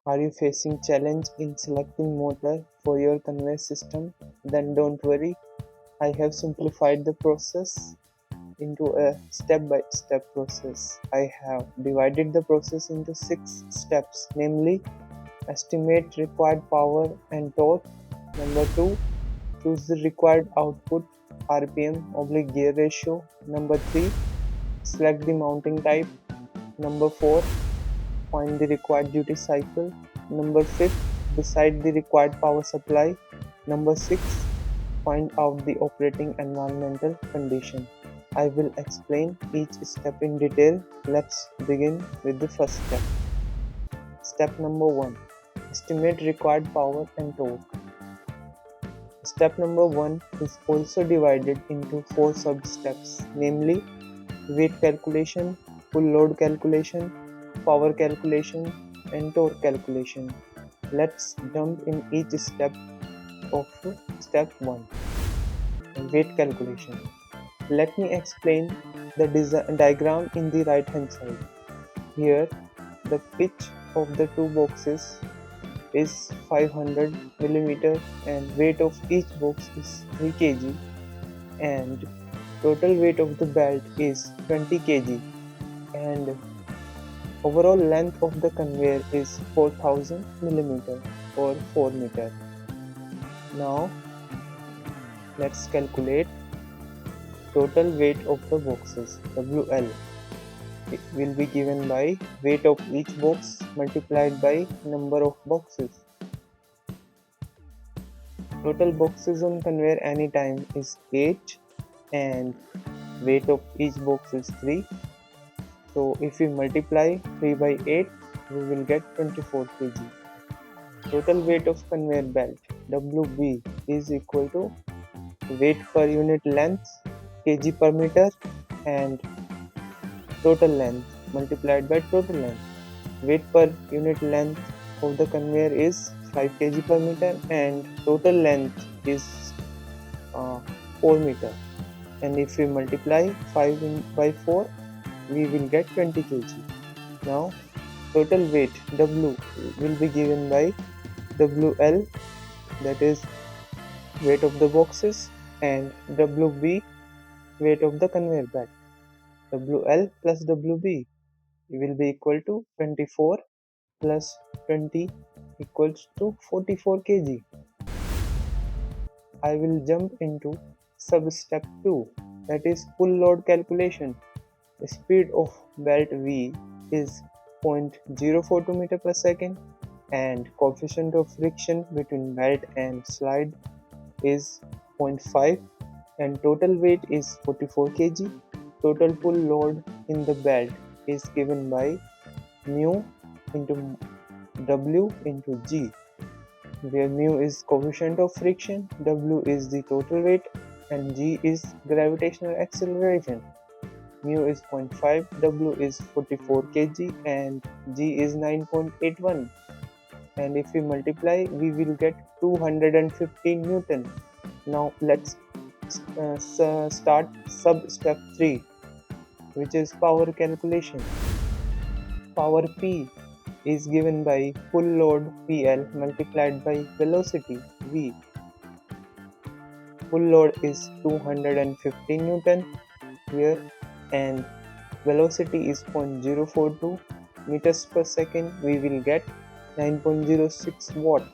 Are you facing challenge in selecting motor for your conveyor system? Then don't worry, I have simplified the process into a step-by-step process. I have divided the process into 6 steps, namely estimate required power and torque. Number 2, choose the required output RPM/gear ratio. Number 3, select the mounting type. Number 4, find the required duty cycle. Number 5, decide the required power supply. Number 6, find out the operating environmental condition. I will explain each step in detail. Let's begin with the first step. Step number 1, estimate required power and torque. Step number 1 is also divided into 4 sub-steps, namely weight calculation, full load calculation, power calculation, and torque calculation. Let's jump in each step of step 1, weight calculation. Let me explain the diagram in the right hand side. Here, the pitch of the two boxes is 500 mm and weight of each box is 3 kg and total weight of the belt is 20 kg and overall length of the conveyor is 4000 mm or 4 meter. Now let's calculate total weight of the boxes. WL it will be given by weight of each box multiplied by number of boxes. Total boxes on conveyor anytime is 8 and weight of each box is 3. So if we multiply 3 by 8 we will get 24 kg. Total weight of conveyor belt WB is equal to weight per unit length kg per meter and total length multiplied by total length. Weight per unit length of the conveyor is 5 kg per meter and total length is 4 meter. And if we multiply 5 by 4 we will get 20 kg. Now total weight W will be given by WL, that is weight of the boxes, and WB weight of the conveyor belt. WL plus WB will be equal to 24 plus 20 equals to 44 kg. I will jump into sub step 2, that is full load calculation. The speed of belt V is 0.042 meter per second and coefficient of friction between belt and slide is 0.5 and total weight is 44 kg. Total pull load in the belt is given by mu into W into G, where mu is coefficient of friction, W is the total weight and G is gravitational acceleration. Mu is 0.5, W is 44 kg and G is 9.81, and if we multiply we will get 215 Newton. Now let's start sub step 3, which is power calculation. Power P is given by full load PL multiplied by velocity V. Full load is 215 Newton here and velocity is 0.042 meters per second. We will get 9.06 watt.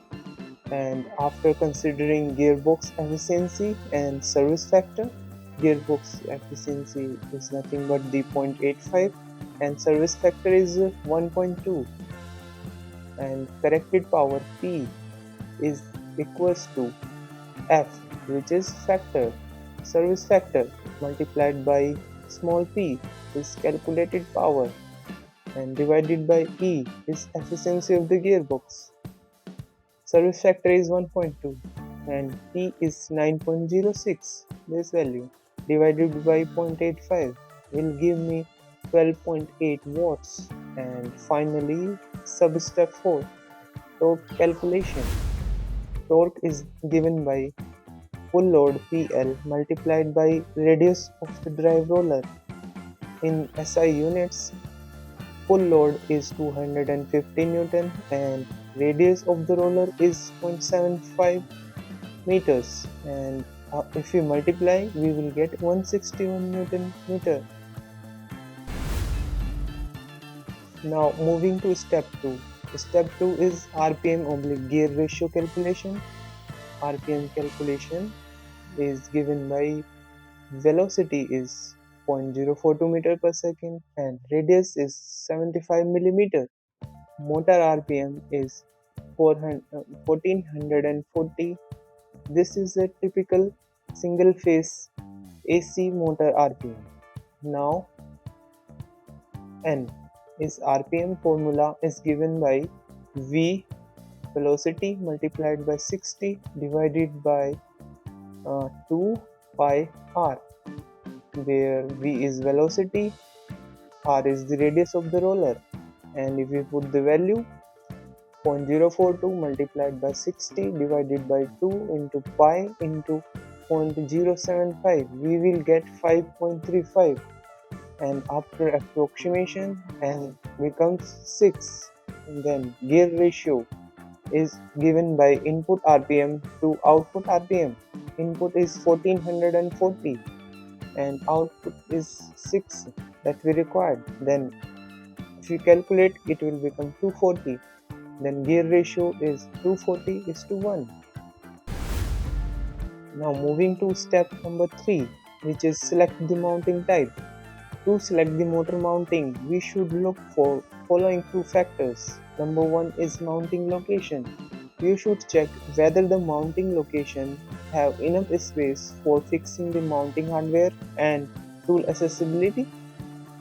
And after considering gearbox efficiency and service factor, gearbox efficiency is nothing but the 0.85 and service factor is 1.2, and corrected power P is equals to F, which is factor, service factor multiplied by small p is calculated power and divided by E is efficiency of the gearbox. Service factor is 1.2 and P is 9.06. This value divided by 0.85 will give me 12.8 watts. And finally, sub step 4, torque calculation. Torque is given by full load PL multiplied by radius of the drive roller. In SI units, full load is 250 Newton and radius of the roller is 0.75 meters, and if we multiply we will get 161 Newton meter. Now moving to step 2. Step 2 is RPM oblique gear ratio calculation. RPM calculation is given by velocity is 0.042 meter per second and radius is 75 millimeter. Motor RPM is 1440. This is a typical single phase AC motor RPM. Now N is RPM formula is given by V velocity multiplied by 60 divided by 2 pi r, where V is velocity, r is the radius of the roller, and if we put the value 0.042 multiplied by 60 divided by 2 into pi into 0.075, we will get 5.35, and after approximation n becomes 6. And then gear ratio is given by input RPM to output RPM. Input is 1440 and output is 6 that we required. Then if we calculate, it will become 240. Then gear ratio is 240:1. Now moving to step number 3, which is select the mounting type. To select the motor mounting, we should look for following 2 factors. Number 1 is mounting location. You should check whether the mounting location have enough space for fixing the mounting hardware and tool accessibility.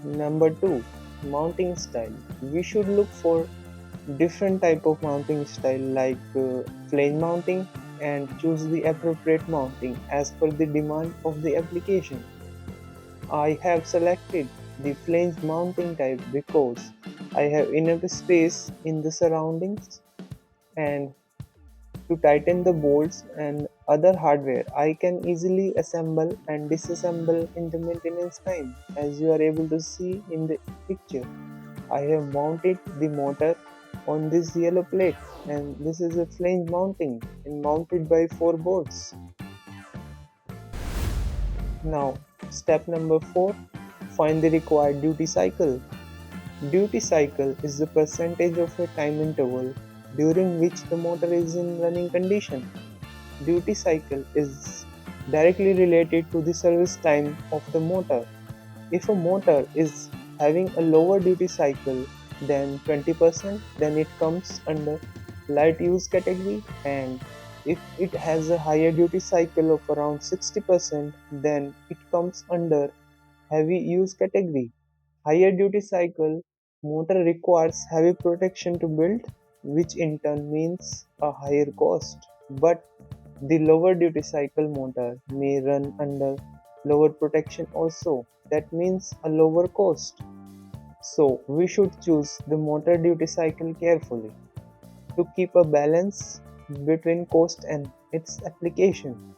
Number 2, mounting style. We should look for different type of mounting style like flange mounting and choose the appropriate mounting as per the demand of the application. I have selected the flange mounting type because I have enough space in the surroundings and to tighten the bolts and other hardware. I can easily assemble and disassemble in the maintenance time, as you are able to see in the picture. I have mounted the motor on this yellow plate, and this is a flange mounting and mounted by 4 bolts. Now step number 4, find the required duty cycle. Duty cycle is the percentage of a time interval during which the motor is in running condition. Duty cycle is directly related to the service time of the motor. If a motor is having a lower duty cycle than 20%, then it comes under light use category, and if it has a higher duty cycle of around 60%, then it comes under heavy use category. Higher duty cycle motor requires heavy protection to build, which in turn means a higher cost. But the lower duty cycle motor may run under lower protection also. That means a lower cost. So we should choose the motor duty cycle carefully to keep a balance between cost and its application.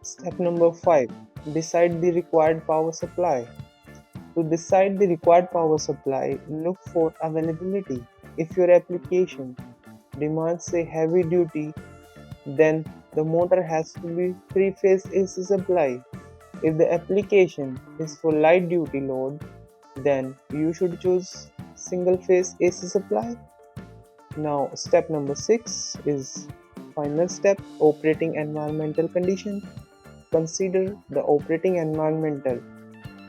Step number 5. Decide the required power supply. To decide the required power supply, look for availability. If your application demands a heavy duty, then the motor has to be 3-phase AC supply. If the application is for light duty load, then you should choose single phase AC supply. Now step number 6 is final step, operating environmental condition. Consider the operating environmental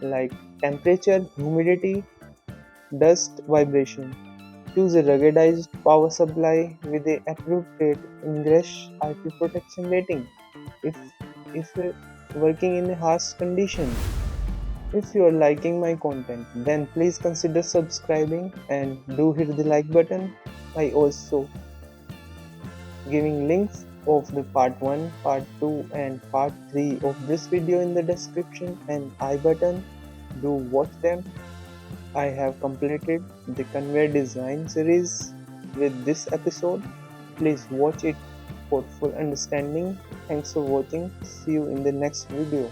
like temperature, humidity, dust, vibration. Choose a ruggedized power supply with the appropriate ingress IP protection rating. If you're working in a harsh condition. If you are liking my content, then please consider subscribing and do hit the like button. I also giving links of the part 1, part 2 and part 3 of this video in the description and I button. Do watch them. I have completed the conveyor design series with this episode. Please watch it for full understanding. Thanks for watching. See you in the next video.